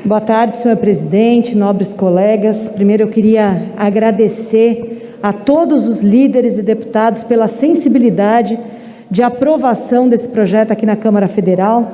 Boa tarde, senhor presidente, nobres colegas. Primeiro eu queria agradecer a todos os líderes e deputados pela sensibilidade de aprovação desse projeto aqui na Câmara Federal,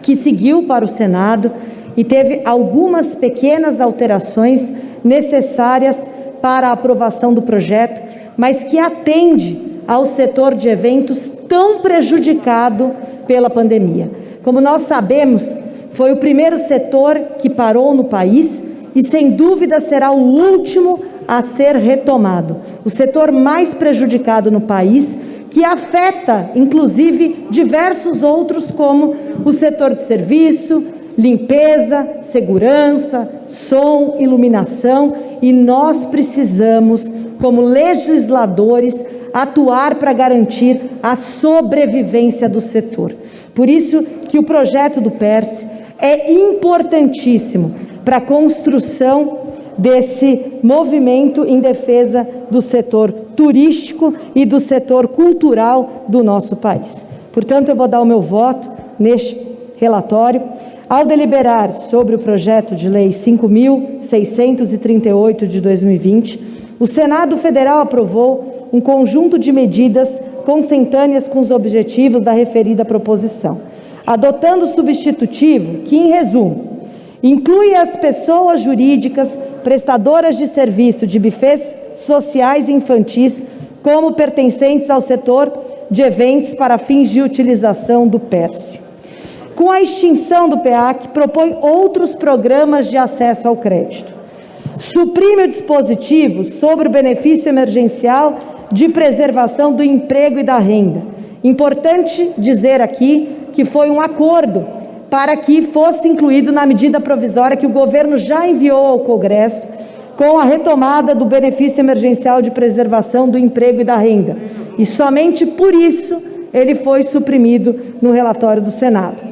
que seguiu para o Senado e teve algumas pequenas alterações necessárias para a aprovação do projeto, mas que atende ao setor de eventos tão prejudicado pela pandemia. Como nós sabemos, foi o primeiro setor que parou no país e, sem dúvida, será o último a ser retomado. O setor mais prejudicado no país, que afeta, inclusive, diversos outros, como o setor de serviço, limpeza, segurança, som, iluminação, e nós precisamos, como legisladores, atuar para garantir a sobrevivência do setor. Por isso que o projeto do PERSE é importantíssimo para a construção desse movimento em defesa do setor turístico e do setor cultural do nosso país. Portanto, eu vou dar o meu voto neste relatório. Ao deliberar sobre o projeto de lei 5.638 de 2020, o Senado Federal aprovou um conjunto de medidas consentâneas com os objetivos da referida proposição, adotando o substitutivo que, em resumo, inclui as pessoas jurídicas prestadoras de serviço de bufês sociais e infantis como pertencentes ao setor de eventos para fins de utilização do PERSE. Com a extinção do PEAC, propõe outros programas de acesso ao crédito. Suprime o dispositivo sobre o benefício emergencial de preservação do emprego e da renda. Importante dizer aqui que foi um acordo para que fosse incluído na medida provisória que o governo já enviou ao Congresso com a retomada do benefício emergencial de preservação do emprego e da renda. E somente por isso ele foi suprimido no relatório do Senado.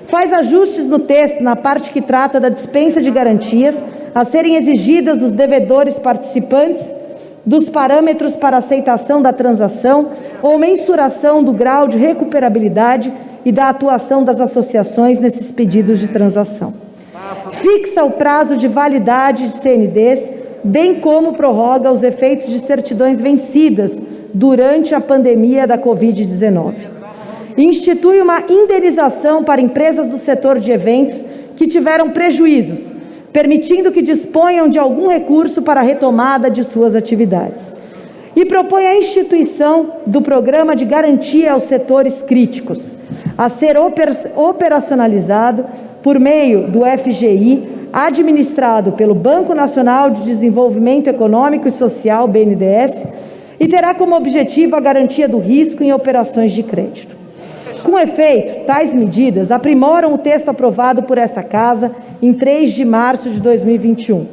Faz ajustes no texto na parte que trata da dispensa de garantias a serem exigidas dos devedores participantes, dos parâmetros para aceitação da transação ou mensuração do grau de recuperabilidade e da atuação das associações nesses pedidos de transação. Fixa o prazo de validade de CNDs, bem como prorroga os efeitos de certidões vencidas durante a pandemia da Covid-19. Institui uma indenização para empresas do setor de eventos que tiveram prejuízos, permitindo que disponham de algum recurso para a retomada de suas atividades. E propõe a instituição do Programa de Garantia aos Setores Críticos, a ser operacionalizado por meio do FGI, administrado pelo Banco Nacional de Desenvolvimento Econômico e Social, BNDES, e terá como objetivo a garantia do risco em operações de crédito. Com efeito, tais medidas aprimoram o texto aprovado por essa Casa em 3 de março de 2021,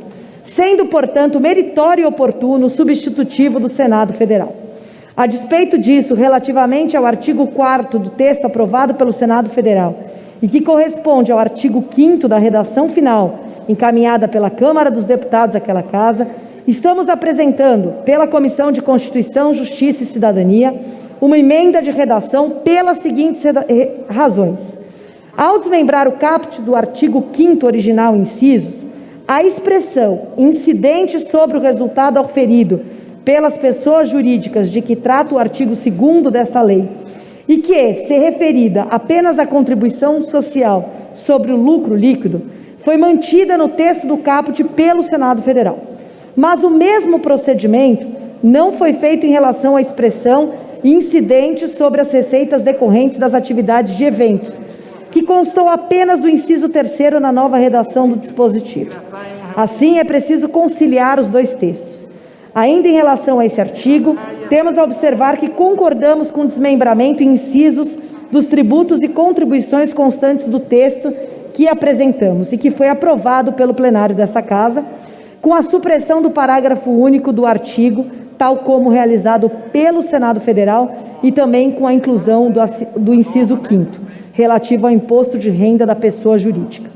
sendo, portanto, meritório e oportuno o substitutivo do Senado Federal. A despeito disso, relativamente ao artigo 4º do texto aprovado pelo Senado Federal e que corresponde ao artigo 5º da redação final encaminhada pela Câmara dos Deputados àquela Casa, estamos apresentando pela Comissão de Constituição, Justiça e Cidadania uma emenda de redação pelas seguintes razões. Ao desmembrar o caput do artigo 5º original incisos, a expressão incidente sobre o resultado auferido pelas pessoas jurídicas de que trata o artigo 2º desta lei e que, se referida apenas à contribuição social sobre o lucro líquido, foi mantida no texto do caput pelo Senado Federal. Mas o mesmo procedimento não foi feito em relação à expressão incidente sobre as receitas decorrentes das atividades de eventos, que constou apenas do inciso 3º na nova redação do dispositivo. Assim, é preciso conciliar os dois textos. Ainda em relação a esse artigo, temos a observar que concordamos com o desmembramento em incisos dos tributos e contribuições constantes do texto que apresentamos e que foi aprovado pelo plenário dessa Casa, com a supressão do parágrafo único do artigo, tal como realizado pelo Senado Federal, e também com a inclusão do inciso 5º, relativo ao imposto de renda da pessoa jurídica.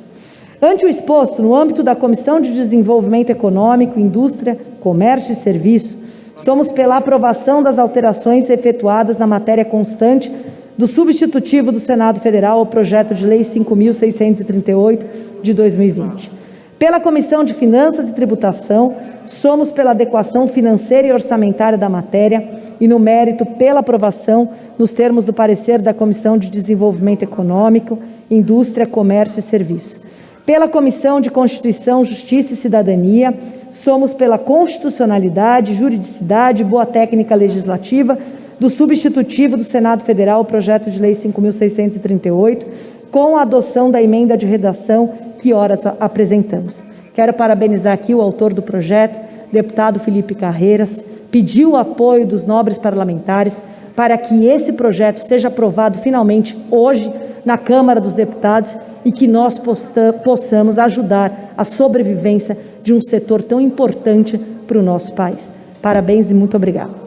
Ante o exposto, no âmbito da Comissão de Desenvolvimento Econômico, Indústria, Comércio e Serviço, somos pela aprovação das alterações efetuadas na matéria constante do substitutivo do Senado Federal ao projeto de lei 5.638 de 2020. Pela Comissão de Finanças e Tributação, somos pela adequação financeira e orçamentária da matéria e, no mérito, pela aprovação nos termos do parecer da Comissão de Desenvolvimento Econômico, Indústria, Comércio e Serviço. Pela Comissão de Constituição, Justiça e Cidadania, somos pela constitucionalidade, juridicidade e boa técnica legislativa do substitutivo do Senado Federal ao projeto de lei 5.638, com a adoção da emenda de redação que ora apresentamos. Quero parabenizar aqui o autor do projeto, deputado Felipe Carreiras, pedir o apoio dos nobres parlamentares para que esse projeto seja aprovado finalmente hoje na Câmara dos Deputados e que nós possamos ajudar a sobrevivência de um setor tão importante para o nosso país. Parabéns e muito obrigado.